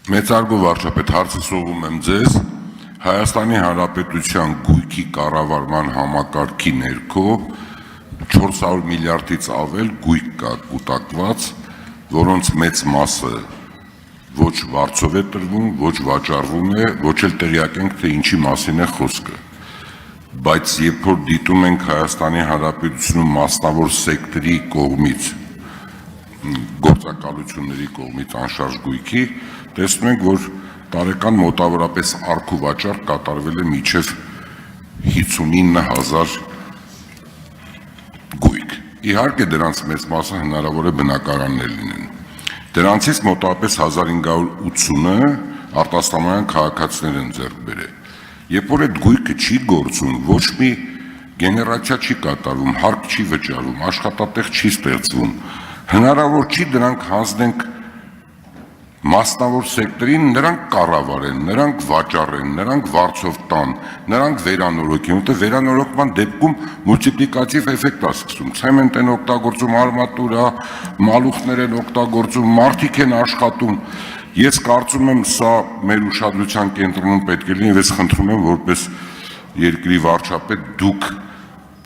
Մեծարգո վարչապետ, հարցը սողում եմ ձեզ, Հայաստանի Հանրապետության գույքի կառավարման համակարգի ներքո 400 միլիարդից ավել գույք կա կուտակված, որոնց մեծ մասը ոչ վարձով է տրվում, ոչ վաճառվում է, ոչ էլ տեղյակ ենք, թե ինչի մասին է խոսքը։ Բայց երբ որ դիտում ենք Հայաստանի Հանրապետությունում մասնավոր սեկտորի կողմից, գործակալությունների կողմից անշարժ գույքի, տեսնում ենք, որ տարեկան մոտավորապես առք ու վաճառք կատարվել է մինչև 59,000 գույք։ Իհարկե դրանց մեծ մասը հնարավոր է բնակարաններ լինեն։ Դրանցից մոտավորապես 1580-ը արտասահմանյան քաղաքացիներ են ձեռք բերել։ Երբ որ այդ գույքը չի գործում, ոչ մի գեներացիա չի կատարվում, հարկ չի վճարվում, աշխատատեղ չի ստեղծվում, հնարավոր չի դրանք հանձնենք մասնավոր սեկտորին, նրանք կառավարեն, նրանք վաճառեն, նրանք վարձով տան, նրանք վերանորոգեն, որտեղ վերանորոգման դեպքում մուլտիպլիկատիվ էֆեկտ է սկսում, ցեմենտ են օգտագործում, արմատուրա, մալուխներ են օգտագործում, մարդիկ են աշխատում։ Ես կարծում եմ, սա մեր ուշադրության կենտրոնում պետք է լինի, ես խնդրում եմ, որպես երկրի վարչապետ, դուք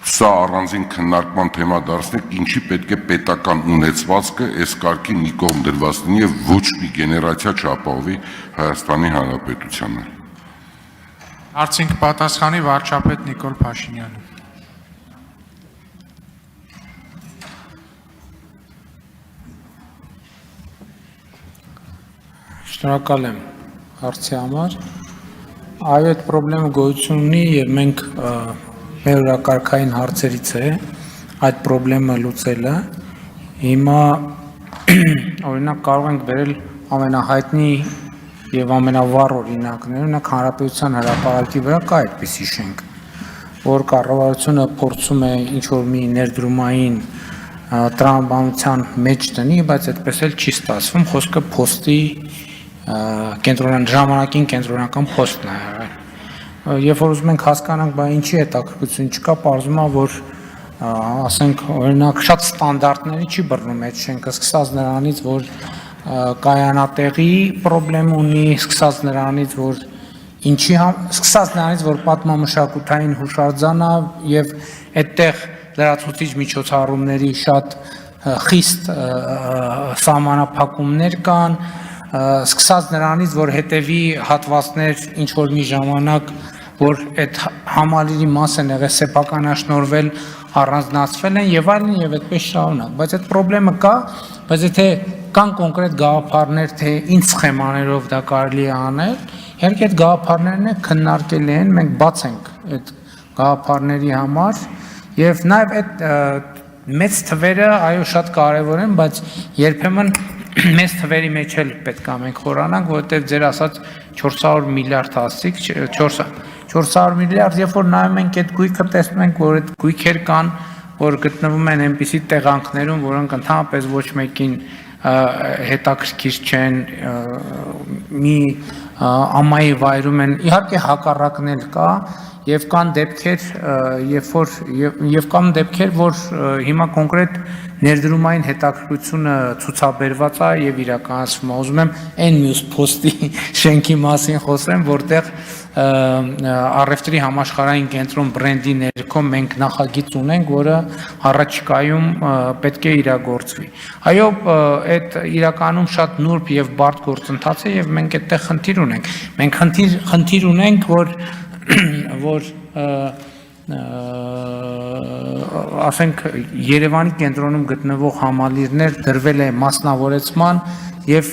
սա առանձին քննարկման թեմա դարձնեք, ինչի պետք է պետական ունեցվածքը այս կարգի մի կողմ դրված լինի եւ ոչ մի գեներացիա չապահովի Հայաստանի Հանրապետությանը։ Հարցին կպատասխանի վարչապետ Նիկոլ Փաշինյանը։ Շնորհակալ եմ հարցի համար։ Այո, այդ խնդրը գոյություն ունի եւ մենք մեր օրակարգային հարցերից է այդ խնդրը լուծելը։ Հիմա օրինակ կարող ենք վերել ամենահայտնի եւ ամենավառ օրինակները, օրինակ Հանրապետության հրապարակի վրա կա այդպիսի շենք, որ կառավարությունը փորձում է ինչ-որ մի ներդրումային տրամաբանության մեջ տնի, բայց այդպես էլ չի ստացվում, խոսքը փոստի ժամանակին կենտրոնական փոստն է։ Երբ որ ուզում ենք հասկանանք, բա ինչի հետաքրքրություն չկա, պարզվում է, որ ասենք օրինակ շատ ստանդարտների չի բռնում այդ շենքը, սկսած նրանից, որ կայանատեղի խնդրեմ ունի, սկսած նրանից, որ պատմամշակութային հուշարձան է եւ այդտեղ լրացուցիչ միջոցառումների շատ խիստ սահմանափակումներ կան, սկսած նրանից, որ հետևի հատվածներ ինչ-որ մի ժամանակ, որ այդ համալիրի մաս են եղել սեփականաշնորհվել, առանձնացվել են եւ այլն եւ այդպես շարունակ, բայց այդ խնդրեմը կա, բայց եթե կան կոնկրետ գաղափարներ, թե ինչ սխեմաներով դա կարելի է անել, իհարկե այդ գաղափարներն քննարկելի են, մենք բաց ենք այդ գաղափարների համար եւ նաեւ այդ մեծ թվերը այո շատ կարեւոր են, բայց երբեմն մեծ թվերի մեջ էլ պետք է մենք խորանանք, որովհետև ձեր ասած 400 միլիարդ ասիկ, 400 միլիարդ, երբ որ նայում ենք այդ գույքը, տեսնում ենք, որ այդ գույքեր կան, որ գտնվում են այնպիսի տեղանքներում, որոնք ընդհանրապես ոչ մեկին հետաքրքիր չեն, մի ամայի վայրում են, իհարկե հակառակն էլ կա, եւ կան դեպքեր, եւ կան դեպքեր, որ հիմա կոնկրետ ներդրումային հետաքրքրությունը ցուցաբերված է եւ իրականացվում է։ Ուզում եմ այն մյուս փոստի շենքի մասին խոսեմ, որտեղ առևտրի համաշխարհային կենտրոն բրենդի ներքո մենք նախագիծ ունենք, որը առաջիկայում պետք է իրագործվի։ Այո, այդ իրականում շատ նուրբ եւ բարդ գործընթաց է եւ մենք այդտեղ խնդիր ունենք։ Մենք խնդիր ունենք, որ ասենք Երևանի կենտրոնում գտնվող համալիրներ դրվել է մասնավորեցման եւ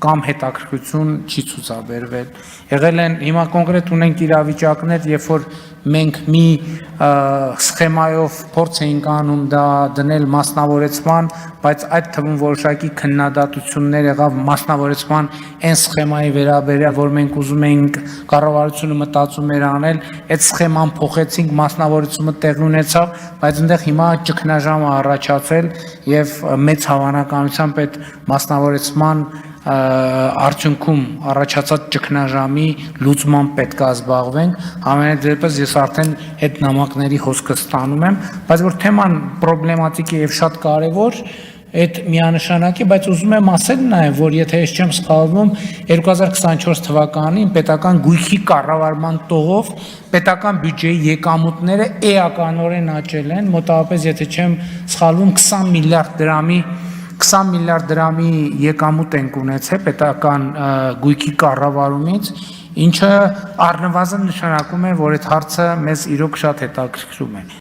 կամ հետաքրքրություն չի ցուցաբերվել։ Եղել են հիմա կոնկրետ ունենք իրավիճակներ, երբ որ մենք մի սխեմայով փորձ էինք անում դա դնել մասնավորեցման, բայց այդ թվում որոշակի քննադատություններ եղավ մասնավորեցման այն սխեմայի վերաբերյալ, որ մենք ուզում էինք կառավարությունը մտածում էր անել, այդ սխեման փոխեցինք, մասնավորեցումը տեղի ունեցավ, բայց այնտեղ հիմա ճգնաժամ է առաջացել եւ մեծ հավանականությամբ այդ մասնավորեցման արդյունքում առաջացած ճգնաժամի լուծման պետք է զբաղվենք, համենայնդեպս ես արդեն այդ նամակների հոսքը ստանում եմ, բայց որ թեման պրոբլեմատիկ է եւ շատ կարեւոր, այդ միանշանակ է, բայց ուզում եմ ասել նաև, որ եթե ես չեմ սխալվում, 2024 թվականին պետական գույքի կառավարման տողով պետական բյուջեի եկամուտները էականորեն աճել են, մոտավորապես եթե չեմ սխալվում 20 միլիարդ դրամի եկամուտ ենք ունեցել պետական գույքի կառավարումից, ինչը առնվազն նշանակում է, որ այդ հարցը մեզ իրոք շատ հետաքրքրում է։